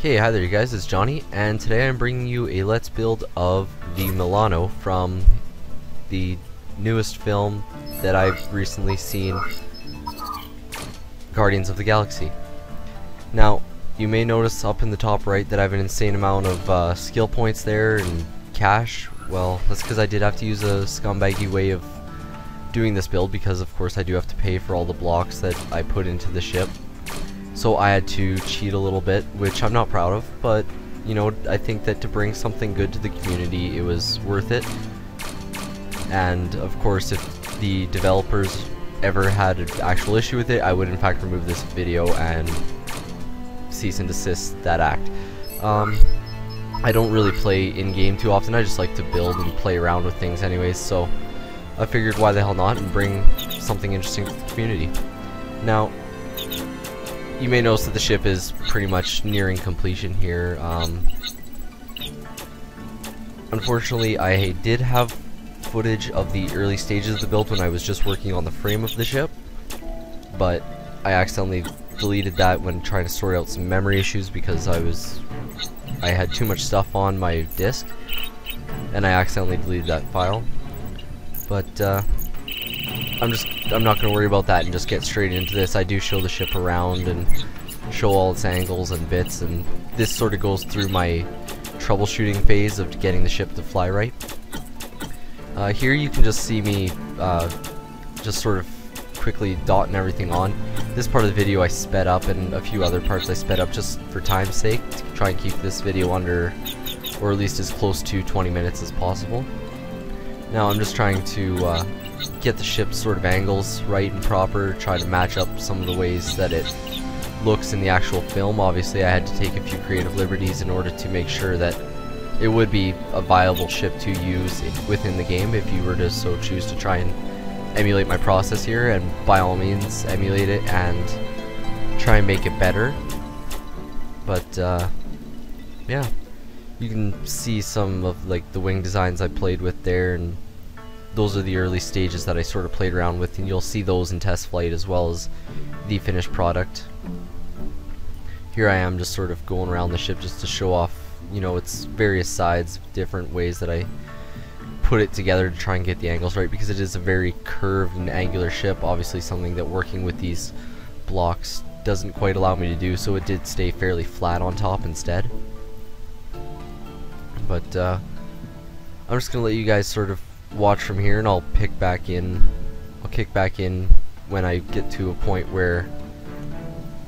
Hey, hi there you guys, it's Johnny, and today I'm bringing you a let's build of the Milano from the newest film that I've recently seen, Guardians of the Galaxy. Now, you may notice up in the top right that I have an insane amount of skill points there and cash. Well, that's because I did have to use a scumbaggy way of doing this build, because of course I do have to pay for all the blocks that I put into the ship. So I had to cheat a little bit, which I'm not proud of, but you know, I think that to bring something good to the community, it was worth it. And of course, if the developers ever had an actual issue with it, I would in fact remove this video and cease and desist that act. I don't really play in-game too often, I just like to build and play around with things anyways, so I figured why the hell not and bring something interesting to the community. Now, you may notice that the ship is pretty much nearing completion here. Unfortunately, I did have footage of the early stages of the build when I was just working on the frame of the ship, but I accidentally deleted that when trying to sort out some memory issues because I had too much stuff on my disk, and I accidentally deleted that file. But I'm not going to worry about that and just get straight into this. I do show the ship around and show all its angles and bits, and this sort of goes through my troubleshooting phase of getting the ship to fly right. Here you can just see me just sort of quickly dotting everything on. This part of the video I sped up, and a few other parts I sped up just for time's sake, to try and keep this video under, or at least as close to 20 minutes as possible. Now I'm just trying to get the ship's sort of angles right and proper, try to match up some of the ways that it looks in the actual film. Obviously I had to take a few creative liberties in order to make sure that it would be a viable ship to use within the game if you were to so choose to try and emulate my process here, and by all means emulate it and try and make it better. But yeah, you can see some of like the wing designs I played with there, and those are the early stages that I sort of played around with, and you'll see those in test flight as well as the finished product. Here I am just sort of going around the ship just to show off, you know, its various sides, different ways that I put it together to try and get the angles right, because it is a very curved and angular ship, obviously something that working with these blocks doesn't quite allow me to do, so it did stay fairly flat on top instead. But I'm just gonna let you guys sort of watch from here, and I'll kick back in when I get to a point where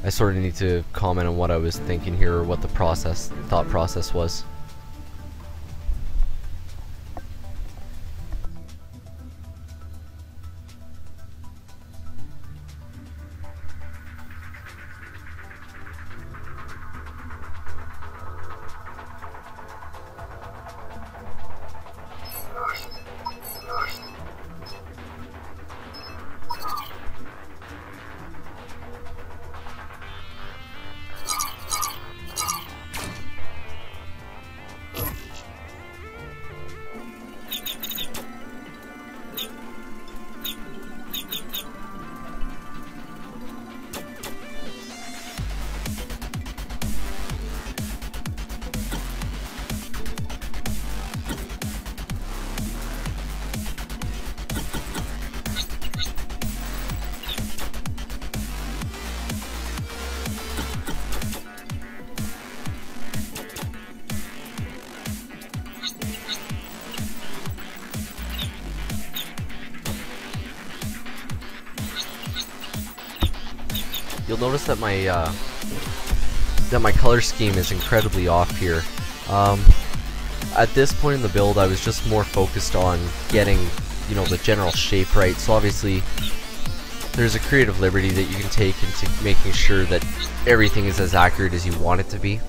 I sort of need to comment on what I was thinking here, or what the thought process was. You'll notice that my color scheme is incredibly off here. At this point in the build, I was just more focused on getting, you know, the general shape right. So obviously, there's a creative liberty that you can take into making sure that everything is as accurate as you want it to be.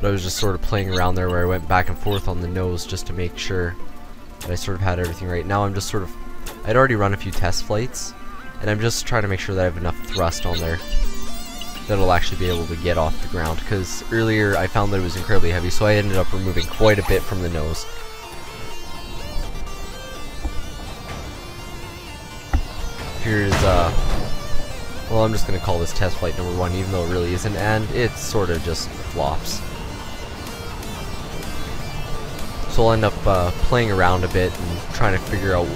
But I was just sort of playing around there, where I went back and forth on the nose just to make sure that I sort of had everything right. Now I'm just sort of, I'd already run a few test flights, and I'm just trying to make sure that I have enough thrust on there that'll actually be able to get off the ground, because earlier I found that it was incredibly heavy, so I ended up removing quite a bit from the nose. Here's Well, I'm just going to call this test flight number 1, even though it really isn't, and it sort of just flops. So I'll end up playing around a bit and trying to figure out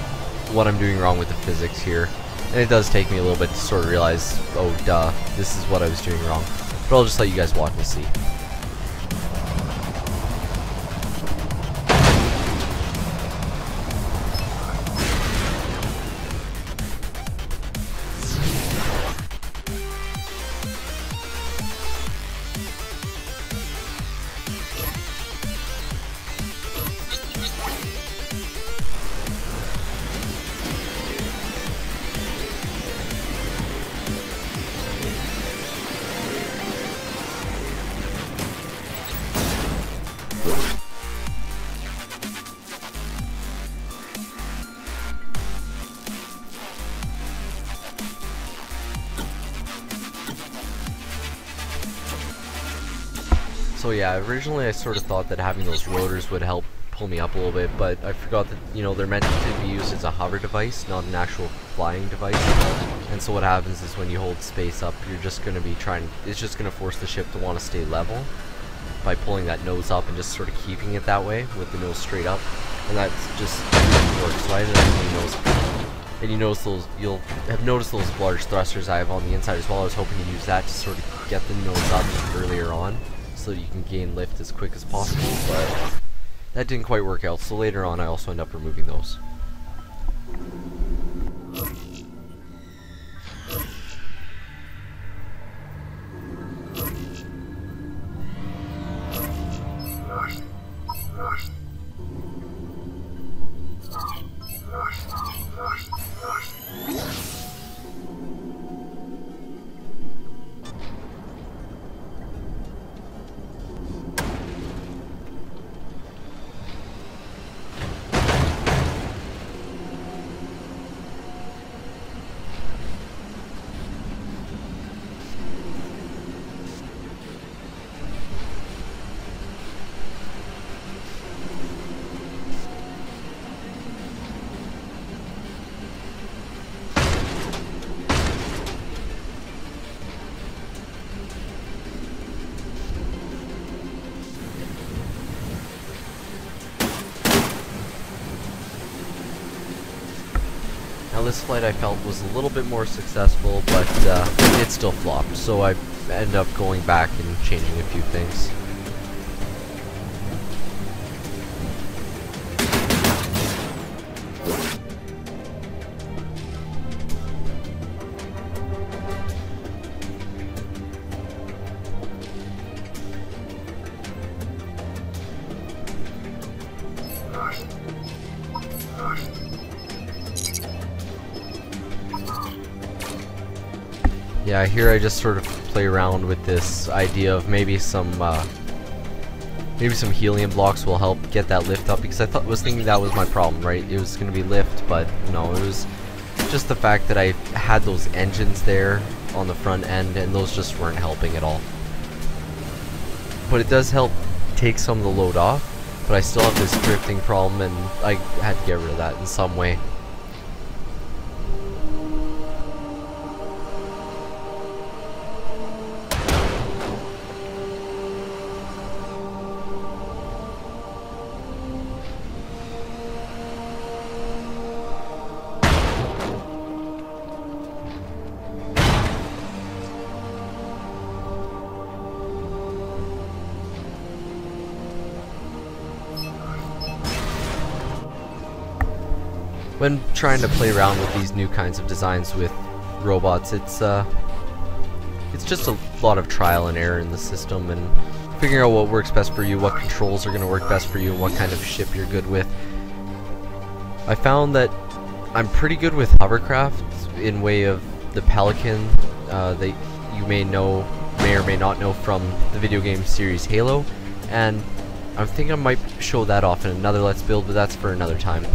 what I'm doing wrong with the physics here. And it does take me a little bit to sort of realize, oh duh, this is what I was doing wrong. But I'll just let you guys watch and see. So yeah, originally I sort of thought that having those rotors would help pull me up a little bit, but I forgot that, you know, they're meant to be used as a hover device, not an actual flying device. And so what happens is when you hold space up, you're just going to be it's just going to force the ship to want to stay level by pulling that nose up and just sort of keeping it that way with the nose straight up. And that's just works. So I ended up doing those. And you'll have noticed those large thrusters I have on the inside as well. I was hoping to use that to sort of get the nose up earlier on, so that you can gain lift as quick as possible, but that didn't quite work out, so later on I also end up removing those. Now this flight I felt was a little bit more successful, but it still flopped, so I ended up going back and changing a few things. Yeah, here I just sort of play around with this idea of maybe some helium blocks will help get that lift up, because I was thinking that was my problem, right? It was going to be lift, but no, it was just the fact that I had those engines there on the front end, and those just weren't helping at all. But it does help take some of the load off, but I still have this drifting problem, and I had to get rid of that in some way. When trying to play around with these new kinds of designs with robots, it's just a lot of trial and error in the system, and figuring out what works best for you, what controls are going to work best for you, and what kind of ship you're good with. I found that I'm pretty good with hovercraft in way of the Pelican that you may or may not know from the video game series Halo, and I think I might show that off in another Let's Build, but that's for another time.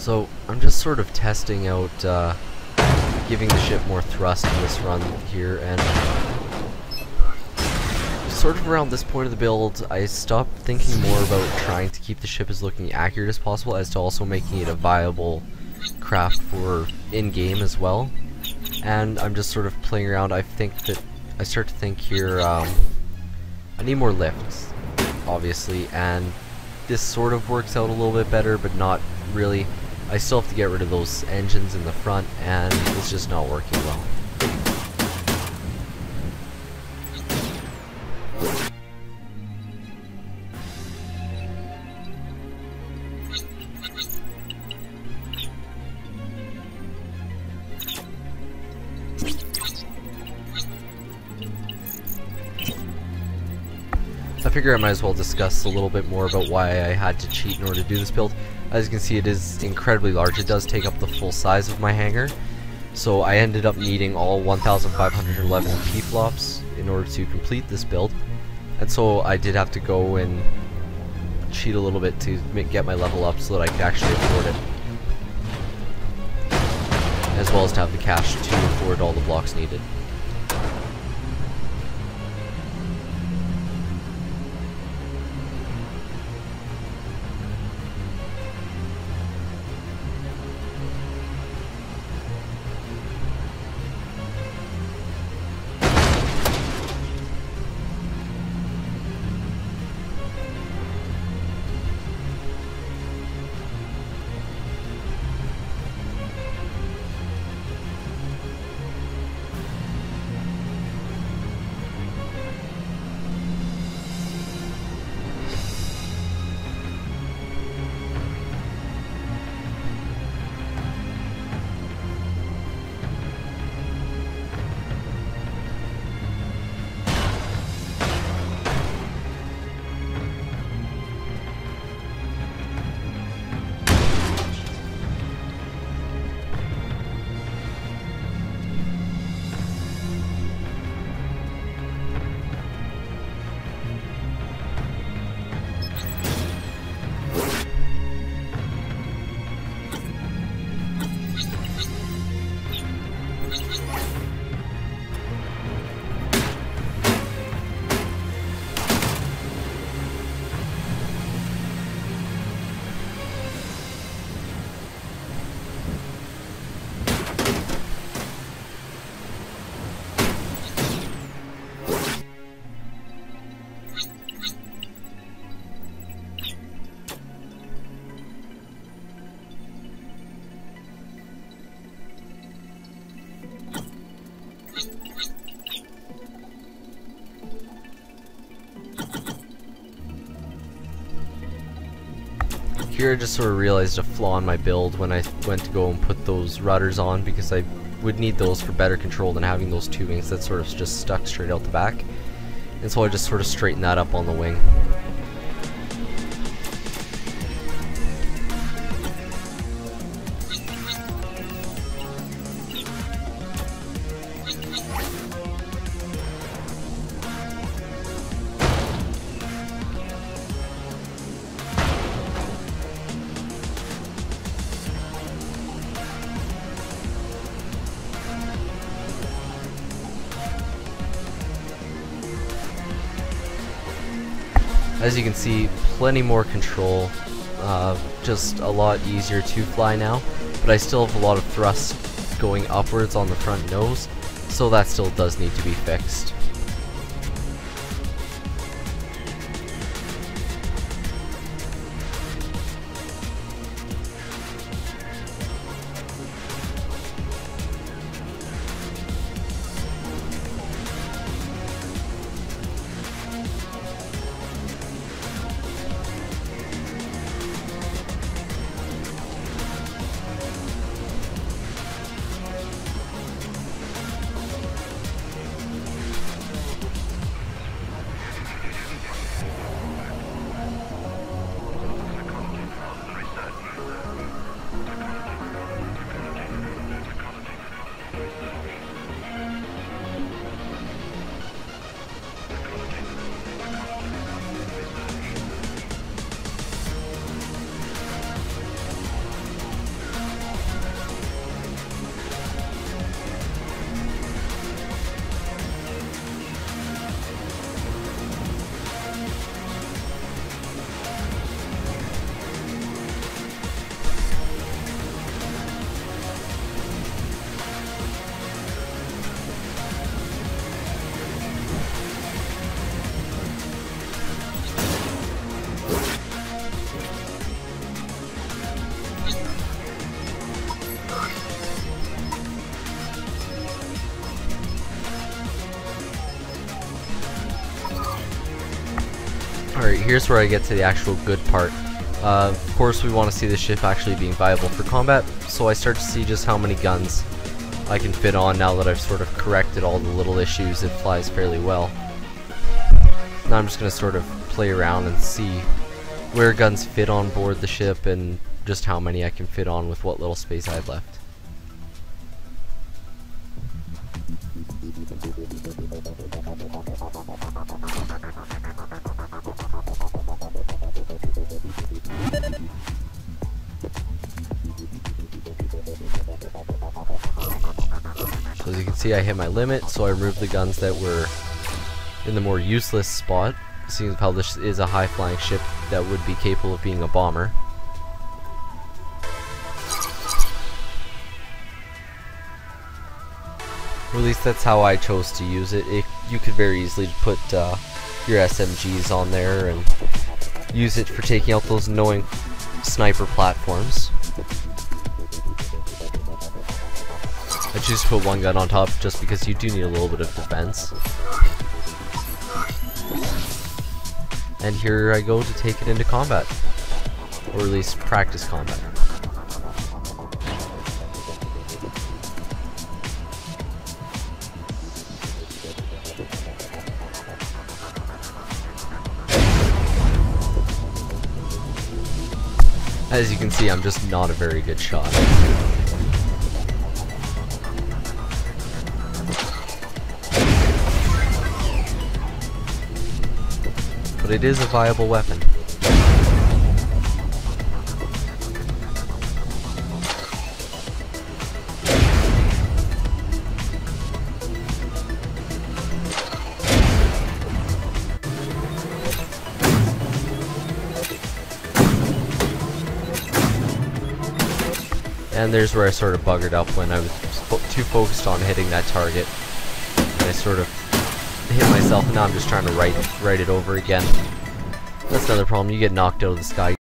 So I'm just sort of testing out giving the ship more thrust in this run here, and sort of around this point of the build I stopped thinking more about trying to keep the ship as looking accurate as possible, as to also making it a viable craft for in-game as well. And I'm just sort of playing around. I start to think here, I need more lifts, obviously, and this sort of works out a little bit better, but not really. I still have to get rid of those engines in the front, and it's just not working well. I figure I might as well discuss a little bit more about why I had to cheat in order to do this build. As you can see, it is incredibly large. It does take up the full size of my hangar, so I ended up needing all 1,511 T-flops in order to complete this build, and so I did have to go and cheat a little bit to get my level up so that I could actually afford it, as well as to have the cash to afford all the blocks needed. Here I just sort of realized a flaw in my build when I went to go and put those rudders on, because I would need those for better control than having those tubings that sort of just stuck straight out the back. And so I just sort of straightened that up on the wing. As you can see, plenty more control, just a lot easier to fly now, but I still have a lot of thrust going upwards on the front nose, so that still does need to be fixed. Alright, here's where I get to the actual good part. Of course we want to see the ship actually being viable for combat, so I start to see just how many guns I can fit on now that I've sort of corrected all the little issues. It flies fairly well. Now I'm just going to sort of play around and see where guns fit on board the ship and just how many I can fit on with what little space I have left. So as you can see, I hit my limit, so I removed the guns that were in the more useless spot, seeing how this is a high-flying ship that would be capable of being a bomber. Or at least that's how I chose to use it. You could very easily put your SMGs on there and use it for taking out those annoying sniper platforms. I choose to put one gun on top just because you do need a little bit of defense. And here I go to take it into combat. Or at least practice combat. As you can see, I'm just not a very good shot. But it is a viable weapon. And there's where I sort of buggered up when I was too focused on hitting that target. And I sort of hit myself, and now I'm just trying to write it over again. That's another problem. You get knocked out of the sky.